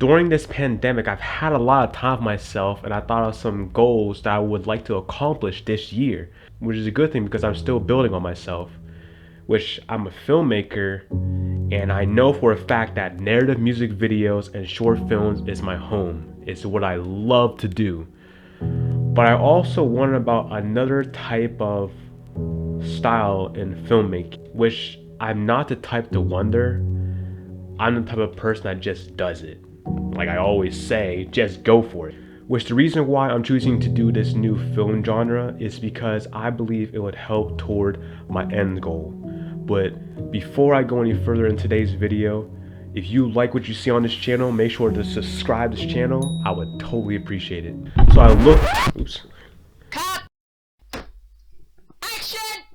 during this pandemic, I've had a lot of time for myself, and I thought of some goals that I would like to accomplish this year, which is a good thing because I'm still building on myself. Which I'm a filmmaker, and I know for a fact that narrative music videos and short films is my home. It's what I love to do. But I also wonder about another type of style in filmmaking, which I'm not the type to wonder. I'm the type of person that just does it. Like I always say, just go for it. Which the reason why I'm choosing to do this new film genre is because I believe it would help toward my end goal. But before I go any further in today's video, if you like what you see on this channel, make sure to subscribe to this channel. I would totally appreciate it.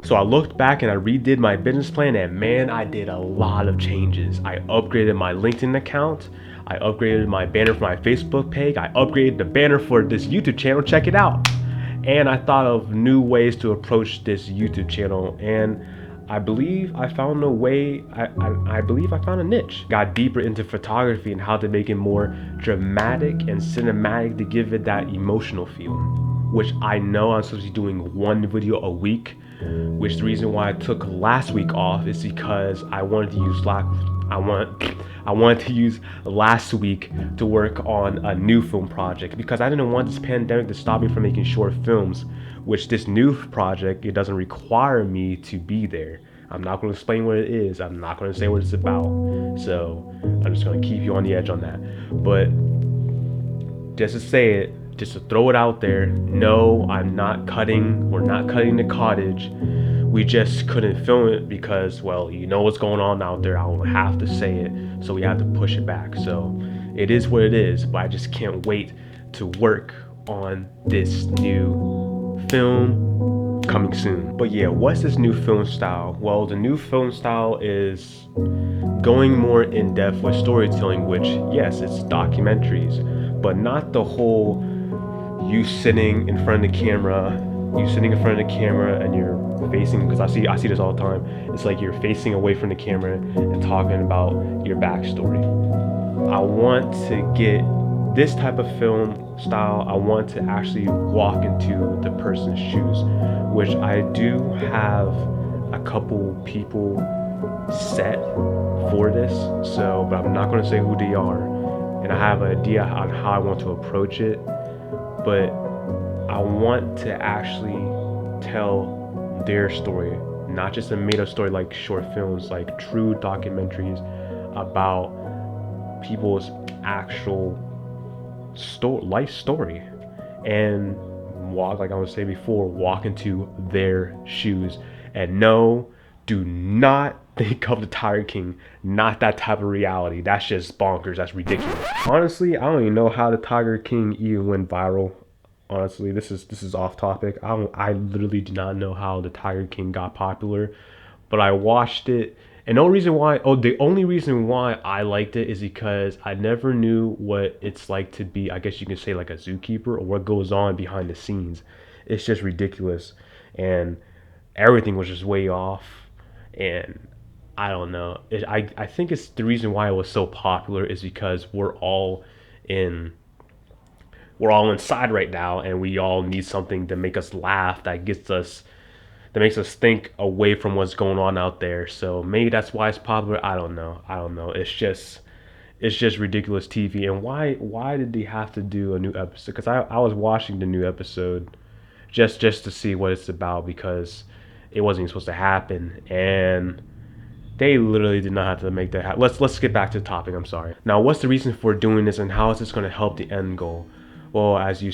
So I looked back and I redid my business plan, and man, I did a lot of changes. I upgraded my LinkedIn account. I upgraded my banner for my Facebook page. I upgraded the banner for this YouTube channel. Check it out. And I thought of new ways to approach this YouTube channel, and I believe I found a way. I believe I found a niche. Got deeper into photography and how to make it more dramatic and cinematic to give it that emotional feel, which I know I'm supposed to be doing one video a week, which the reason why I took last week off is because I wanted to use last week to work on a new film project, because I didn't want this pandemic to stop me from making short films, which this new project, it doesn't require me to be there. I'm not going to explain what it is. I'm not going to say what it's about. So I'm just going to keep you on the edge on that. But just to say it, just to throw it out there, no, we're not cutting the cottage. We just couldn't film it because, well, you know what's going on out there. I don't have to say it, so we had to push it back. So it is what it is, but I just can't wait to work on this new film coming soon. But yeah, what's this new film style? Well, the new film style is going more in depth with storytelling, which, yes, it's documentaries, but not the whole you sitting in front of the camera and you're facing, because I see this all the time. It's like you're facing away from the camera and talking about your backstory. I want to get this type of film style. I want to actually walk into the person's shoes, which I do have a couple people set for this, so, but I'm not going to say who they are, and I have an idea on how I want to approach it. But I want to actually tell their story, not just a made-up story like short films, like true documentaries about people's actual life story, and walk, like I was saying before, walk into their shoes. And no, do not think of the Tiger King, not that type of reality. That's just bonkers. That's ridiculous. Honestly, I don't even know how the Tiger King even went viral. Honestly, this is off topic. I literally do not know how the Tiger King got popular, but I watched it, and the only reason why I liked it is because I never knew what it's like to be, I guess you can say, like a zookeeper, or what goes on behind the scenes. It's just ridiculous, and everything was just way off, and I don't know. I think it's the reason why it was so popular is because in we're all inside right now, and we all need something to make us laugh, that makes us think away from what's going on out there. So maybe that's why it's popular. I don't know. It's just ridiculous TV. And why did they have to do a new episode? Because I was watching the new episode just to see what it's about, because it wasn't even supposed to happen, and they literally did not have to make that happen. Let's get back to the topic. I'm sorry. Now, what's the reason for doing this, and how is this going to help the end goal? Well, as you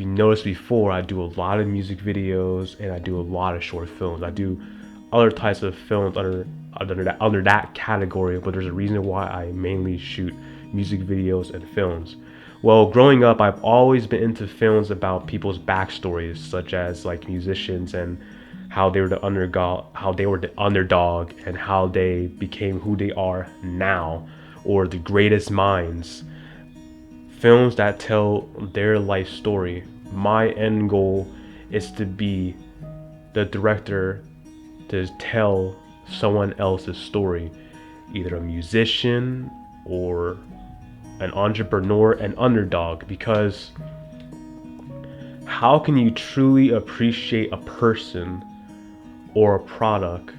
noticed before, I do a lot of music videos and I do a lot of short films. I do other types of films under that category, but there's a reason why I mainly shoot music videos and films. Well, growing up, I've always been into films about people's backstories, such as like musicians, and how they were the underdog, and how they became who they are now, or the greatest minds. Films that tell their life story. My end goal is to be the director to tell someone else's story, either a musician or an entrepreneur, an underdog, because how can you truly appreciate a person or a product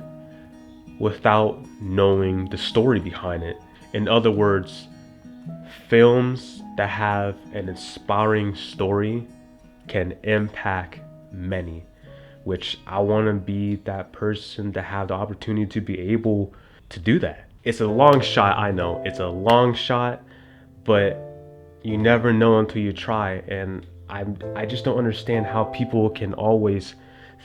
without knowing the story behind it? In other words, films that have an inspiring story can impact many, which I want to be that person to have the opportunity to be able to do that. It's a long shot, I know. It's a long shot, but you never know until you try. And I just don't understand how people can always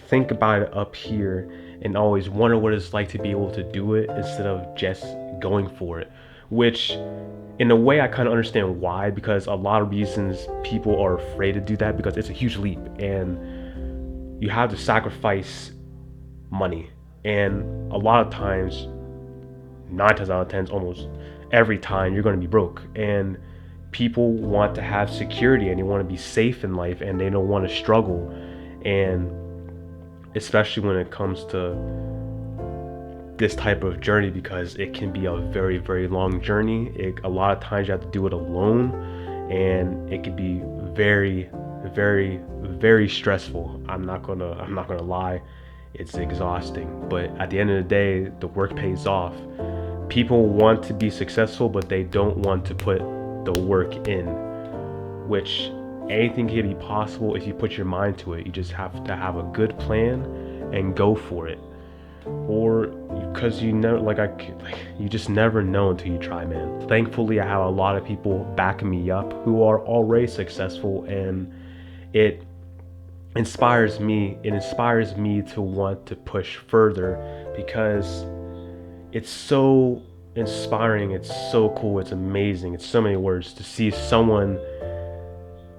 think about it up here and always wonder what it's like to be able to do it instead of just going for it. Which, in a way, I kind of understand why, because a lot of reasons people are afraid to do that because it's a huge leap and you have to sacrifice money. And a lot of times, 9 times out of 10, almost every time, you're going to be broke. And people want to have security and they want to be safe in life and they don't want to struggle. And especially when it comes to this type of journey, because it can be a very, very long journey. A lot of times you have to do it alone, and it can be very, very, very stressful. I'm not gonna lie, it's exhausting. But at the end of the day, the work pays off. People want to be successful, but they don't want to put the work in, which anything can be possible if you put your mind to it. You just have to have a good plan and go for it. Or because you never, you just never know until you try, man. Thankfully, I have a lot of people backing me up who are already successful, and it inspires me. It inspires me to want to push further because it's so inspiring. It's so cool. It's amazing. It's so many words to see someone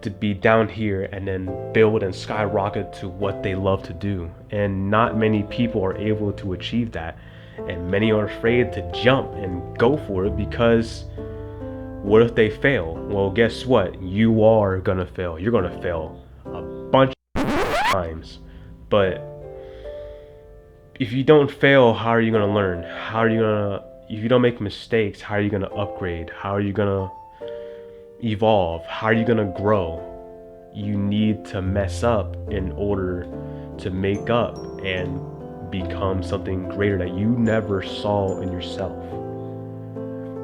to be down here and then build and skyrocket to what they love to do. And not many people are able to achieve that. And many are afraid to jump and go for it because what if they fail? Well, guess what? You are gonna fail. You're gonna fail a bunch of times. But if you don't fail, how are you gonna learn? If you don't make mistakes, how are you gonna upgrade? How are you gonna evolve? How are you gonna grow? You need to mess up in order to make up and become something greater that you never saw in yourself.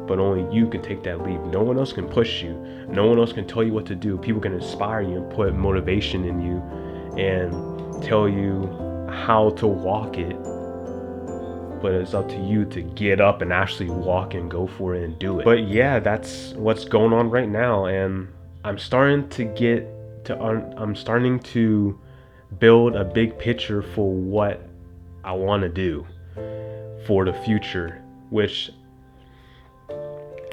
But only you can take that leap. No one else can push you. No one else can tell you what to do. People can inspire you and put motivation in you and tell you how to walk it. But it's up to you to get up and actually walk and go for it and do it. But yeah, that's what's going on right now. And I'm starting to build a big picture for what I want to do for the future, which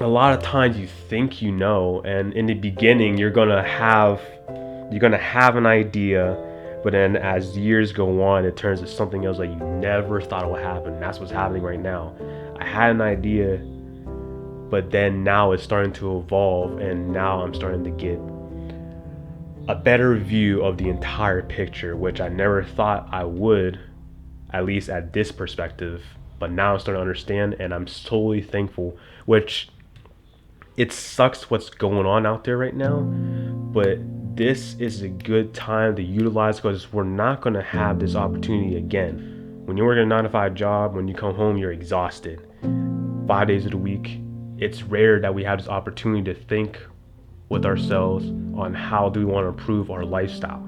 a lot of times you think you know, and in the beginning you're gonna have an idea, but then as years go on, it turns to something else that you never thought would happen. And that's what's happening right now. I had an idea, but then now it's starting to evolve, and now I'm starting to get a better view of the entire picture, which I never thought I would, at least at this perspective. But now I'm starting to understand, and I'm totally thankful, which it sucks what's going on out there right now, but this is a good time to utilize because we're not going to have this opportunity again. When you're working a 9-to-5 job, when you come home, you're exhausted 5 days of the week. It's rare that we have this opportunity to think with ourselves on how do we want to improve our lifestyle.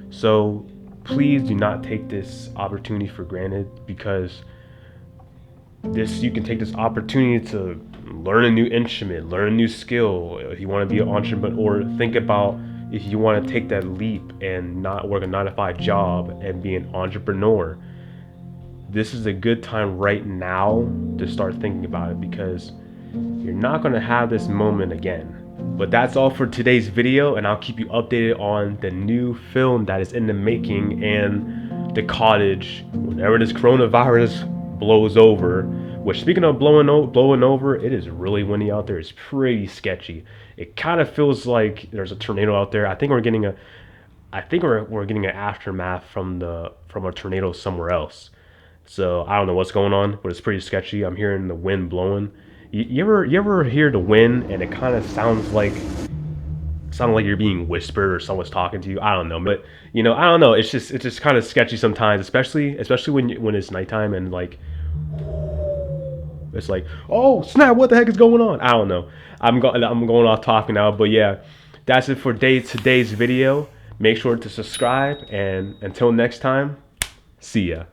So please do not take this opportunity for granted, because you can take this opportunity to learn a new instrument, learn a new skill. If you want to be an entrepreneur, or think about if you want to take that leap and not work a 9-to-5 job and be an entrepreneur. This is a good time right now to start thinking about it, because you're not going to have this moment again. But that's all for today's video, and I'll keep you updated on the new film that is in the making and the cottage whenever this coronavirus blows over. Which, speaking of blowing over, it is really windy out there. It's pretty sketchy. It kind of feels like there's a tornado out there. I think we're getting an aftermath from a tornado somewhere else. So I don't know what's going on, but it's pretty sketchy. I'm hearing the wind blowing. You ever hear the wind and it kind of sound like you're being whispered or someone's talking to you? I don't know, but I don't know. It's just kind of sketchy sometimes, especially when it's nighttime and like it's like, oh snap, what the heck is going on? I don't know. I'm going off talking now, but yeah, that's it for today's video. Make sure to subscribe, and until next time, see ya.